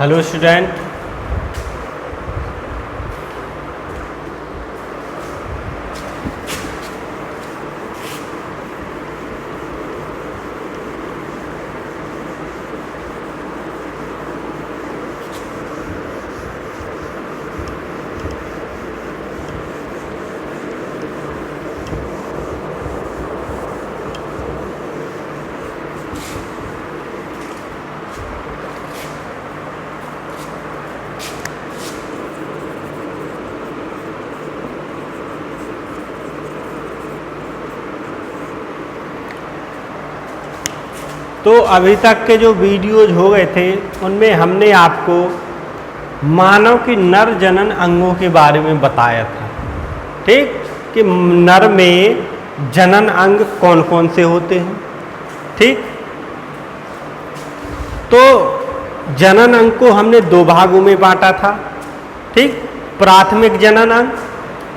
Hello student. तो अभी तक के जो वीडियोज हो गए थे उनमें हमने आपको मानव के नर जनन अंगों के बारे में बताया था, ठीक, कि नर में जनन अंग कौन कौन से होते हैं। ठीक, तो जनन अंग को हमने दो भागों में बांटा था, ठीक, प्राथमिक जनन अंग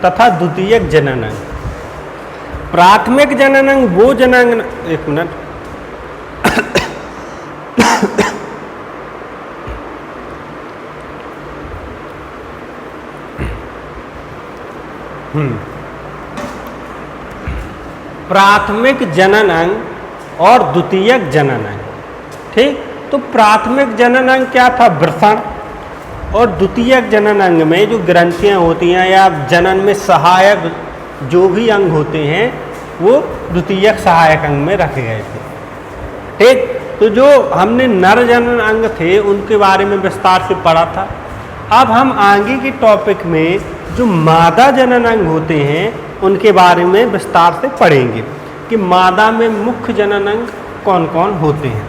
तथा द्वितीयक जनन अंग। प्राथमिक जनन अंग वो जनन, एक मिनट, प्राथमिक जनन अंग और द्वितीयक जनन अंग। ठीक, तो प्राथमिक जनन अंग क्या था? वृषण। और द्वितीयक जनन अंग में जो ग्रंथियां होती हैं या जनन में सहायक जो भी अंग होते हैं वो द्वितीयक सहायक अंग में रखे गए थे। ठीक, तो जो हमने नर जनन अंग थे उनके बारे में विस्तार से पढ़ा था। अब हम आगे के टॉपिक में जो मादा जनन अंग होते हैं उनके बारे में विस्तार से पढ़ेंगे कि मादा में मुख्य जनन अंग कौन कौन होते हैं।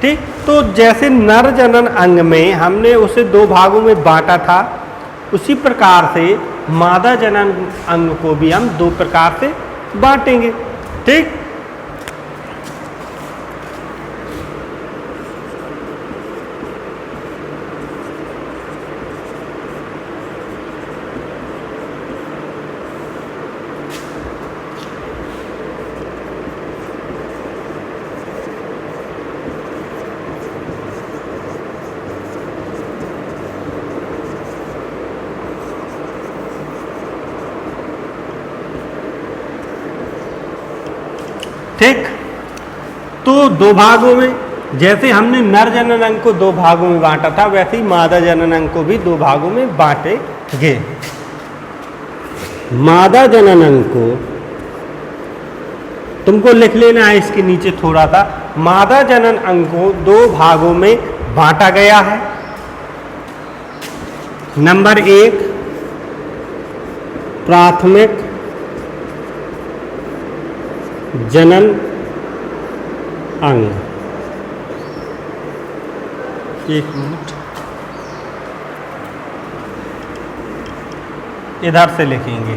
ठीक, तो जैसे नर जनन अंग में हमने उसे दो भागों में बांटा था, उसी प्रकार से मादा जनन अंग को भी हम दो प्रकार से बांटेंगे। ठीक, ठीक, तो दो भागों में, जैसे हमने नर जनन अंग को दो भागों में बांटा था वैसे ही मादा जनन अंग को भी दो भागों में बांटेंगे। मादा जनन अंग को तुमको लिख लेना है इसके नीचे थोड़ा सा। मादा जनन अंग को दो भागों में बांटा गया है। नंबर एक, प्राथमिक जनन अंग। एक मिनट, इधर से लिखेंगे,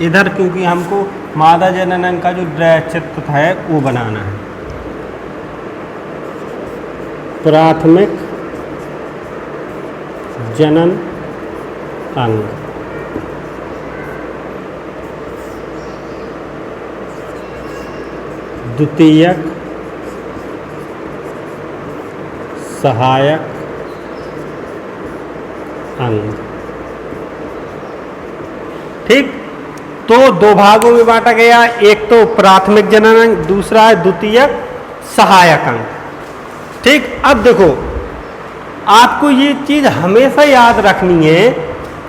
इधर क्योंकि हमको मादा जनन अंग का जो चित्र है वो बनाना है। प्राथमिक जनन अंग, द्वितीयक सहायक अंग। ठीक, तो दो भागों में बांटा गया, एक तो प्राथमिक जनन अंग, दूसरा है द्वितीयक सहायक अंग। ठीक, अब देखो आपको ये चीज हमेशा याद रखनी है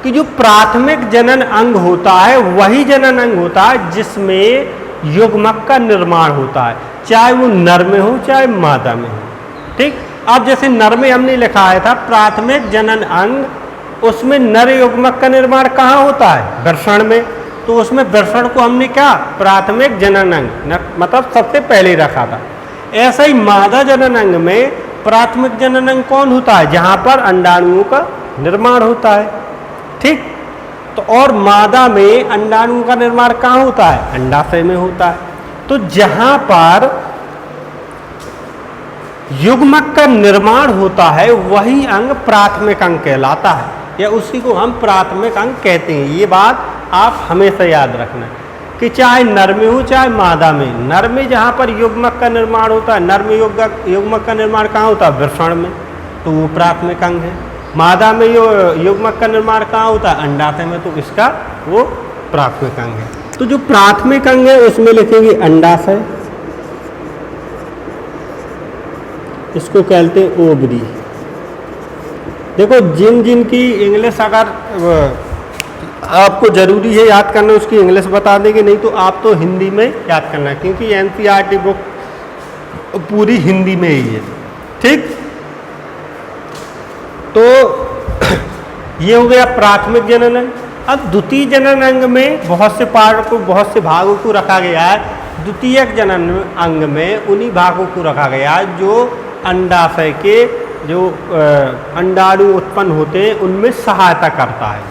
कि जो प्राथमिक जनन अंग होता है वही जनन अंग होता है जिसमें युग्मक का निर्माण होता है, चाहे वो नर में हो चाहे मादा में हो। ठीक, अब जैसे नर में हमने लिखा है था प्राथमिक जनन अंग, उसमें नर युग्मक का निर्माण कहाँ होता है? वृषण में। तो उसमें वृषण को हमने क्या प्राथमिक जनन अंग मतलब सबसे पहले रखा था। ऐसा ही मादा जनन अंग में प्राथमिक जनन अंग कौन होता है? जहाँ पर अंडाणुओं का निर्माण होता है। ठीक, तो और मादा में अंडाणुओं का निर्माण कहाँ होता है? अंडाशय में होता है। तो जहां पर युग्मक का निर्माण होता है वही अंग प्राथमिक अंग कहलाता है, या उसी को हम प्राथमिक अंग कहते हैं। ये बात आप हमेशा याद रखना कि चाहे नर में हो चाहे मादा में, नर में जहाँ पर युग्मक का निर्माण होता है, नर में युग्मक का निर्माण कहाँ होता है? वृषण में। तो वो प्राथमिक अंग है। मादा में युग्मक का निर्माण कहाँ होता है? अंडाशय में, तो इसका वो प्राथमिक अंग है। तो जो प्राथमिक अंग है उसमें लिखेंगे अंडाशय, इसको कहते हैं ओवरी। देखो जिन जिन की इंग्लिश अगर आपको जरूरी है याद करना, उसकी इंग्लिश बता देंगे, नहीं तो आप तो हिंदी में याद करना है, क्योंकि एनसीईआरटी बुक पूरी हिंदी में ही है। ठीक, तो ये हो गया प्राथमिक जनन अंग। अब द्वितीय जनन अंग में बहुत से पार्ट को, बहुत से भागों को रखा गया है। द्वितीयक जनन अंग में उन्हीं भागों को रखा गया है जो अंडाशय के जो अंडाणु उत्पन्न होते हैं उनमें सहायता करता है।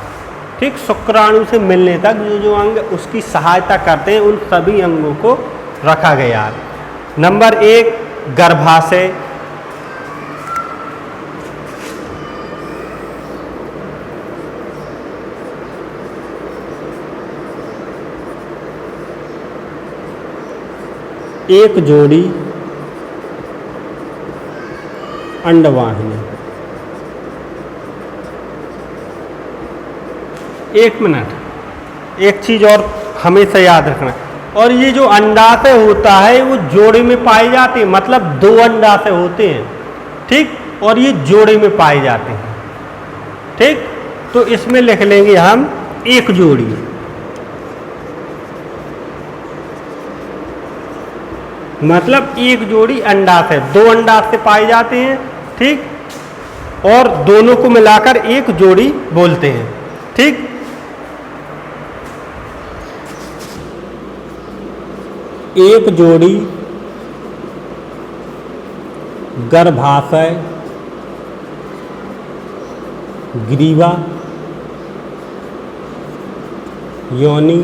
ठीक, शुक्राणु से मिलने तक जो जो अंग उसकी सहायता करते हैं, उन सभी अंगों को रखा गया है। नंबर 1 गर्भाशय। एक जोड़ी अंडवाहिनी। एक मिनट, एक चीज और हमेशा याद रखना, और ये जो अंडाशय होता है वो जोड़े में पाए जाते हैं, मतलब 2 अंडाशय होते हैं। ठीक, और ये जोड़े में पाए जाते हैं। ठीक, तो इसमें लिख लेंगे हम एक जोड़ी, मतलब एक जोड़ी अंडाशय, 2 अंडाशय पाए जाते हैं। ठीक, और दोनों को मिलाकर एक जोड़ी बोलते हैं। ठीक, एक जोड़ी गर्भाशय, ग्रीवा, योनि।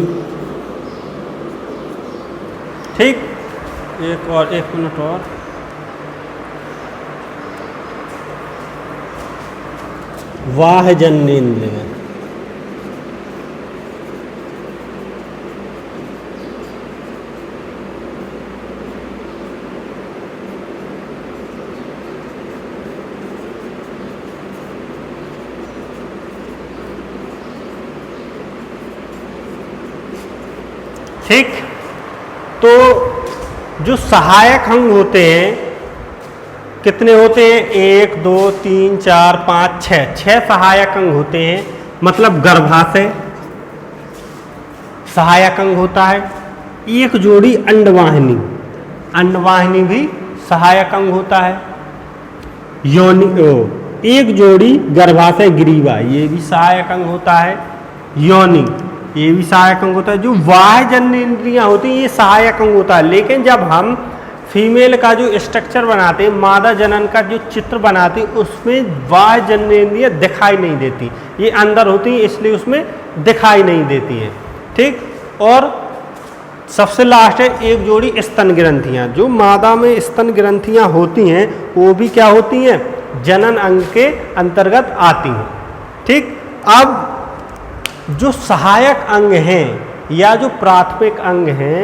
ठीक, एक मिनट और, वाह जनेन्द्रिय। ठीक, तो जो सहायक अंग होते हैं कितने होते हैं? 1 2 3 4 5 6 सहायक अंग होते हैं। मतलब गर्भाशय सहायक अंग होता है। एक जोड़ी अंडवाहिनी, अंडवाहिनी भी सहायक अंग होता है। योनि, एक जोड़ी गर्भाशय ग्रीवा, ये भी सहायक अंग होता है। योनि, ये भी सहायक अंग होता है। जो बाह्य जननेंद्रियां होती हैं ये सहायक अंग होता है, लेकिन जब हम फीमेल का जो स्ट्रक्चर बनाते हैं, मादा जनन का जो चित्र बनाते हैं, उसमें बाह्य जननेंद्रियां दिखाई नहीं देती, ये अंदर होती हैं इसलिए उसमें दिखाई नहीं देती है। ठीक, और सबसे लास्ट है एक जोड़ी स्तन ग्रंथियां। जो मादा में स्तन ग्रंथियां होती हैं वो भी क्या होती हैं? जनन अंग के अंतर्गत आती हैं। ठीक, अब जो सहायक अंग हैं या जो प्राथमिक अंग हैं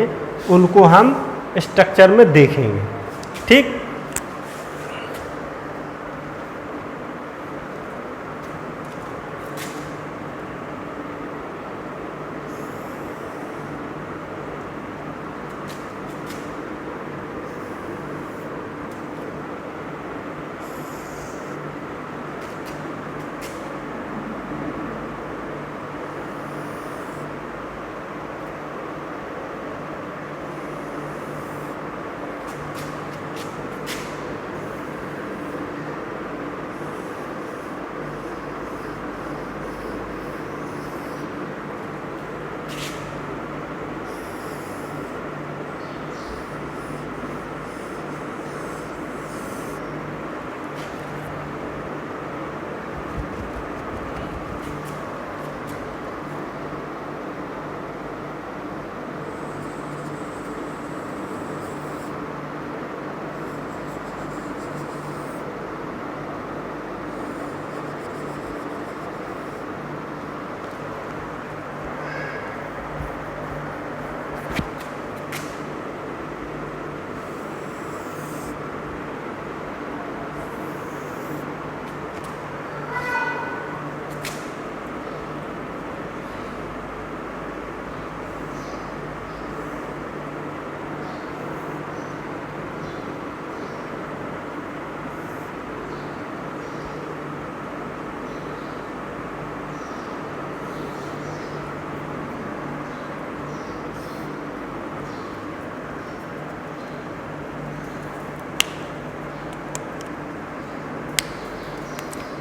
उनको हम स्ट्रक्चर में देखेंगे। ठीक,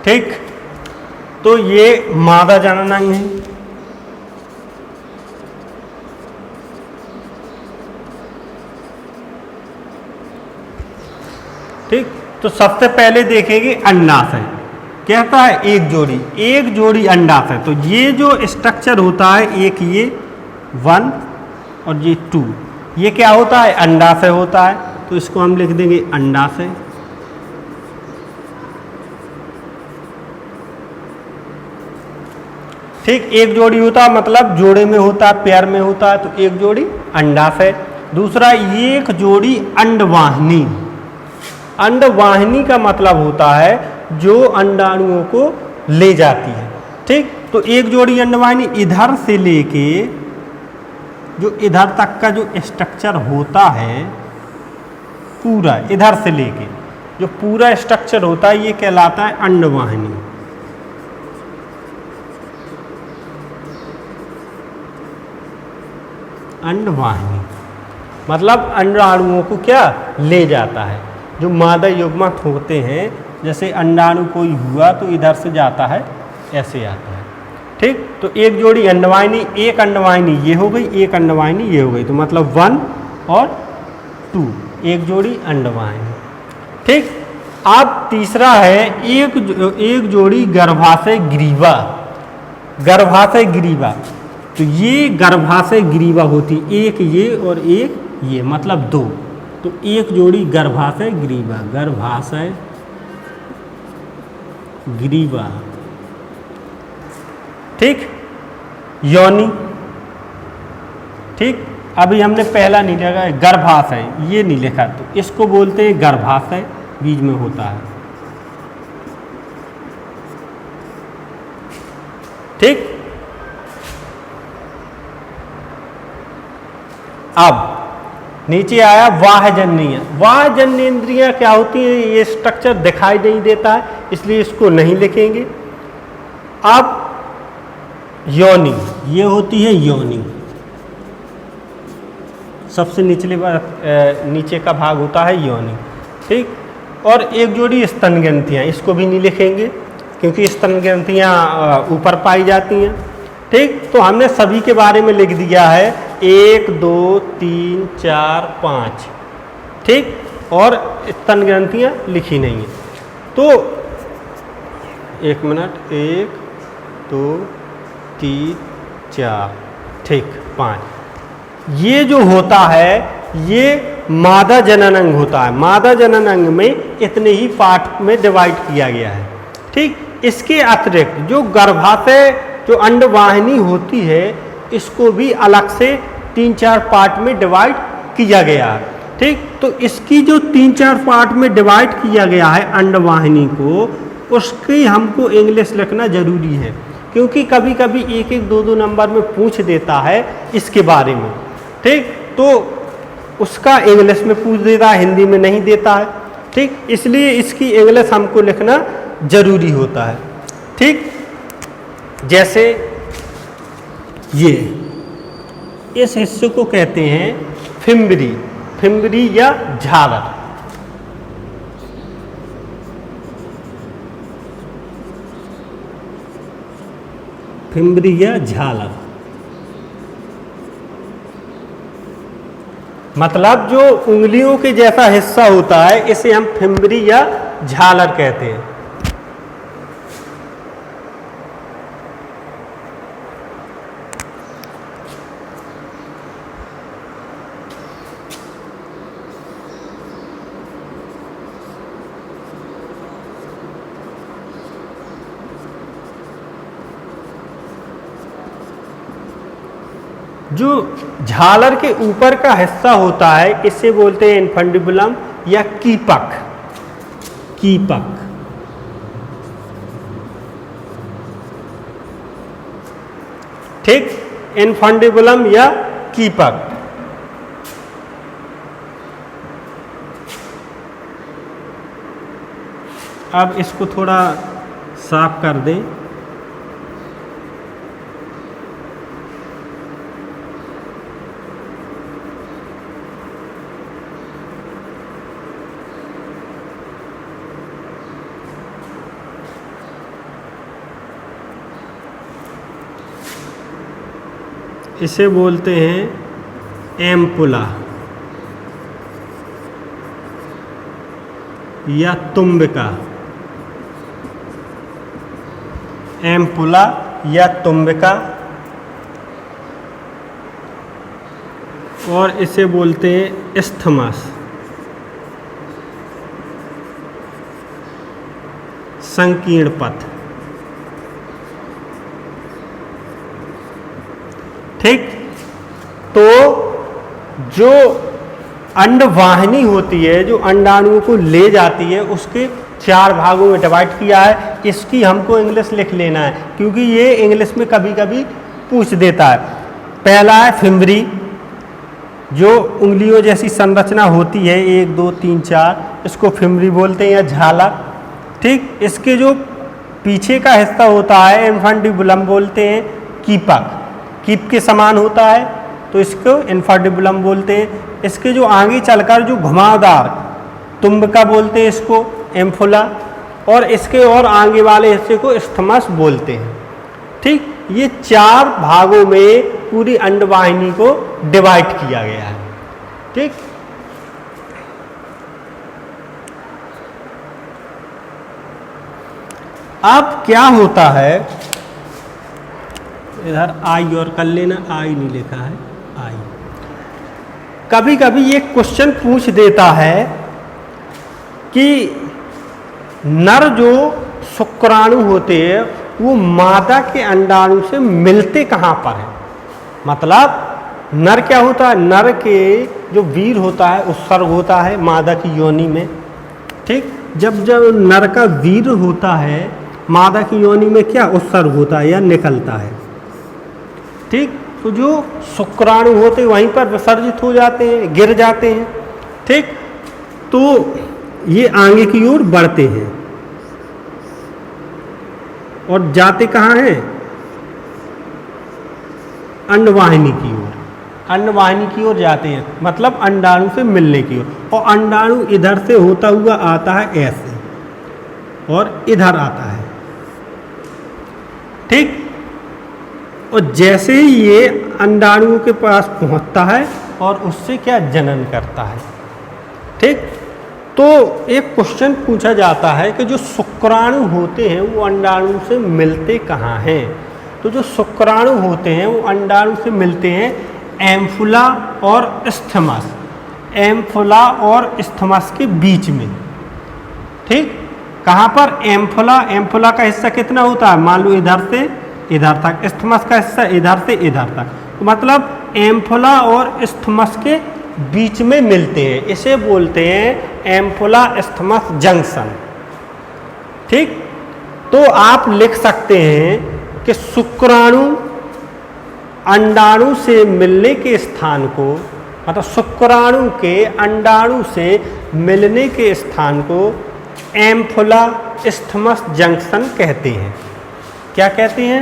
ठीक, तो ये मादा जननांग है। ठीक, तो सबसे पहले देखेंगे अंडाशय। कहता है एक जोड़ी अंडाशय। तो ये जो स्ट्रक्चर होता है, एक ये 1 और ये 2, ये क्या होता है? अंडाशय होता है। तो इसको हम लिख देंगे अंडाशय। ठीक, एक जोड़ी होता है, मतलब जोड़े में होता है, पेयर में होता है, तो एक जोड़ी अंडाशय। दूसरा, एक जोड़ी अंडवाहिनी। अंडवाहिनी का मतलब होता है जो अंडाणुओं को ले जाती है। ठीक, तो एक जोड़ी अंडवाहिनी इधर से लेके जो इधर तक का जो स्ट्रक्चर होता है पूरा, इधर से लेके जो पूरा स्ट्रक्चर होता है, ये कहलाता है अंडवाहिनी। अंडवाहिनी मतलब अंडाणुओं को क्या ले जाता है। जो मादा युग्मक होते हैं, जैसे अंडाणु कोई हुआ तो इधर से जाता है, ऐसे आता है। ठीक, तो एक जोड़ी अंडवाहिनी, एक अंडवाहिनी ये हो गई, एक अंडवाहिनी ये हो गई, तो मतलब 1 और 2, एक जोड़ी अंडवाहिनी। ठीक, अब तीसरा है एक जोड़ी गर्भाशय ग्रीवा। गर्भाशय ग्रीवा, तो ये गर्भाशय ग्रीवा होती, एक ये और एक ये, मतलब 2। तो एक जोड़ी गर्भाशय ग्रीवा, गर्भाशय ग्रीवा। ठीक, योनि। ठीक, अभी हमने पहला नहीं लिखा, गर्भाशय ये नहीं लिखा, तो इसको बोलते हैं गर्भाशय, बीज में होता है। ठीक, अब नीचे आया वाह्यजन्य। वाह्यजन्येंद्रियां क्या होती है? ये स्ट्रक्चर दिखाई नहीं देता है, इसलिए इसको नहीं लिखेंगे। अब योनि, ये होती है योनि, सबसे नीचे का भाग होता है योनि। ठीक, और एक जोड़ी स्तन ग्रंथियां, इसको भी नहीं लिखेंगे क्योंकि स्तन ग्रंथियां ऊपर पाई जाती हैं। ठीक, तो हमने सभी के बारे में लिख दिया है, 1 2 3 4 5। ठीक, और स्तन ग्रंथियां लिखी नहीं है। तो 1 मिनट, 1 2 3 4, ठीक, 5। ये जो होता है ये मादा जननांग होता है। मादा जननांग में इतने ही पार्ट में डिवाइड किया गया है। ठीक, इसके अतिरिक्त जो गर्भाशय, जो अंडवाहिनी होती है, इसको भी अलग से 3-4 पार्ट में डिवाइड किया गया है। ठीक, तो इसकी जो 3-4 पार्ट में डिवाइड किया गया है अंडवाहिनी को, उसकी हमको इंग्लिश लिखना जरूरी है, क्योंकि कभी कभी 1-1 2-2 नंबर में पूछ देता है इसके बारे में। ठीक, तो उसका इंग्लिश में पूछ देता है, हिंदी में नहीं देता है। ठीक, इसलिए इसकी इंग्लिश हमको लिखना जरूरी होता है। ठीक, जैसे ये इस हिस्से को कहते हैं फिम्बरी, फिम्बरी या झालर। फिम्बरी या झालर मतलब जो उंगलियों के जैसा हिस्सा होता है, इसे हम फिम्बरी या झालर कहते हैं। जो झालर के ऊपर का हिस्सा होता है, इसे बोलते हैं इन्फंडिबुलम या कीपक। कीपक, ठीक, इन्फंडिबुलम या कीपक। अब इसको थोड़ा साफ कर दें। इसे बोलते हैं एम्पुला या तुम्बिका। एम्पुला या तुम्बिका, और इसे बोलते हैं इस्थमस, संकीर्ण पथ। ठीक, तो जो अंडवाहिनी होती है, जो अंडाणुओं को ले जाती है, उसके 4 भागों में डिवाइड किया है। इसकी हमको इंग्लिश लिख लेना है, क्योंकि ये इंग्लिश में कभी कभी पूछ देता है। पहला है फिम्बरी, जो उंगलियों जैसी संरचना होती है, 1 2 3 4, इसको फिम्बरी बोलते हैं या झाला। ठीक, इसके जो पीछे का हिस्सा होता है इन्फंडिबुलम बोलते हैं, कीपक, कीप के समान होता है, तो इसको इन्फंडिबुलम बोलते हैं। इसके जो आगे चलकर जो घुमावदार तुम्बिका बोलते हैं, इसको एम्फुला, और इसके और आगे वाले हिस्से को इस्थमस बोलते हैं। ठीक, ये 4 भागों में पूरी अंडवाहिनी को डिवाइड किया गया है। ठीक, अब क्या होता है, इधर आई और कर लेना, आई नहीं लिखा है, आई। कभी कभी ये क्वेश्चन पूछ देता है कि नर जो शुक्राणु होते हैं वो मादा के अंडाणु से मिलते कहाँ पर है। मतलब नर क्या होता है, नर के जो वीर होता है उत्सर्ग होता है मादा की योनि में। ठीक, जब जब नर का वीर होता है मादा की योनि में क्या उत्सर्ग होता है या निकलता है। ठीक, तो जो शुक्राणु होते हैं वहीं पर विसर्जित हो जाते हैं, गिर जाते हैं। ठीक, तो ये आगे की ओर बढ़ते हैं और जाते कहाँ हैं, अंडवाहिनी की ओर। अंडवाहिनी की ओर जाते हैं, मतलब अंडाणु से मिलने की ओर, और अंडाणु इधर से होता हुआ आता है ऐसे, और इधर आता है। ठीक, और जैसे ही ये अंडाणुओं के पास पहुंचता है और उससे क्या जनन करता है। ठीक, तो एक क्वेश्चन पूछा जाता है कि जो शुक्राणु होते हैं वो अंडाणु से मिलते कहाँ हैं। तो जो शुक्राणु होते हैं वो अंडाणु से मिलते हैं एम्फुला और इस्थमस, एम्फुला और इस्थमस के बीच में। ठीक, कहाँ पर, एम्फुला, एम्फुला का हिस्सा कितना होता है, मान लो इधर से इधर तक, इस्थमस का हिस्सा इधर से इधर तक, तो मतलब एम्फुला और इस्थमस के बीच में मिलते हैं। इसे बोलते हैं एम्फुला इस्थमस जंक्शन। ठीक, तो आप लिख सकते हैं कि शुक्राणु अंडाणु से मिलने के स्थान को, मतलब शुक्राणु के अंडाणु से मिलने के स्थान को एम्फुला इस्थमस जंक्शन कहते हैं। क्या कहते हैं,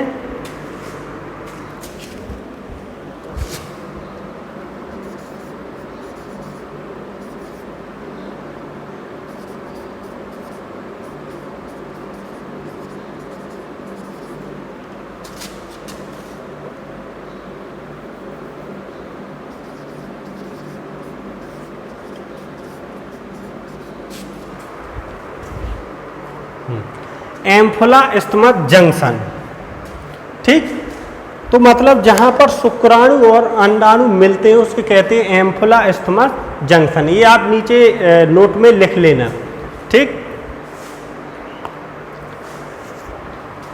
एम्फुला इस्थमस जंक्शन। ठीक, तो मतलब जहां पर शुक्राणु और अंडाणु मिलते हैं उसके कहते हैं एम्फुला इस्थमस जंक्शन। ये आप नीचे नोट में लिख लेना। ठीक,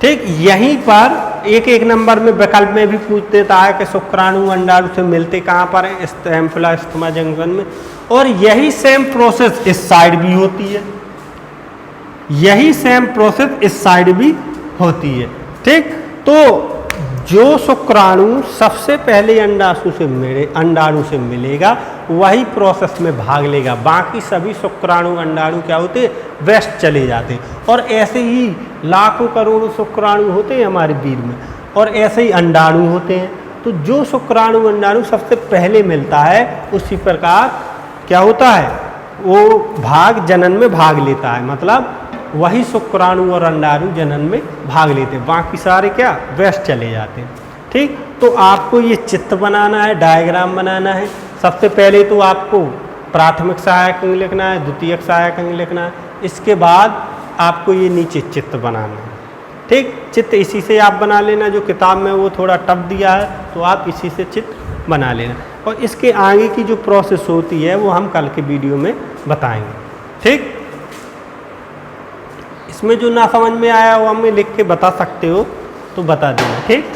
ठीक, यहीं पर एक नंबर में विकल्प में भी पूछ देता है कि शुक्राणु अंडाणु से मिलते कहाँ पर है, एम्फुला इस्थमस जंक्शन में। और यही सेम प्रोसेस इस साइड भी होती है, यही सेम प्रोसेस इस साइड भी होती है। ठीक, तो जो शुक्राणु सबसे पहले अंडाणु से मिलेगा वही प्रोसेस में भाग लेगा, बाकी सभी शुक्राणु अंडाणु क्या होते, वेस्ट चले जाते। और ऐसे ही लाखों करोड़ों शुक्राणु होते हैं हमारे वीर में, और ऐसे ही अंडाणु होते हैं। तो जो शुक्राणु अंडाणु सबसे पहले मिलता है उसी प्रकार क्या होता है, वो भाग जनन में भाग लेता है, मतलब वही शुक्राणु और अंडाणु जनन में भाग लेते हैं, बाकी सारे क्या वेस्ट चले जाते हैं। ठीक, तो आपको ये चित्र बनाना है, डायग्राम बनाना है। सबसे पहले तो आपको प्राथमिक सहायक अंग लिखना है, द्वितीयक सहायक अंग लिखना है, इसके बाद आपको ये नीचे चित्र बनाना है। ठीक, चित्र इसी से आप बना लेना, जो किताब में वो थोड़ा टफ दिया है तो आप इसी से चित्र बना लेना, और इसके आगे की जो प्रोसेस होती है वो हम कल के वीडियो में बताएंगे। ठीक, इसमें जो ना समझ में आया वो हमें लिख के बता सकते हो तो बता देना। ठीक।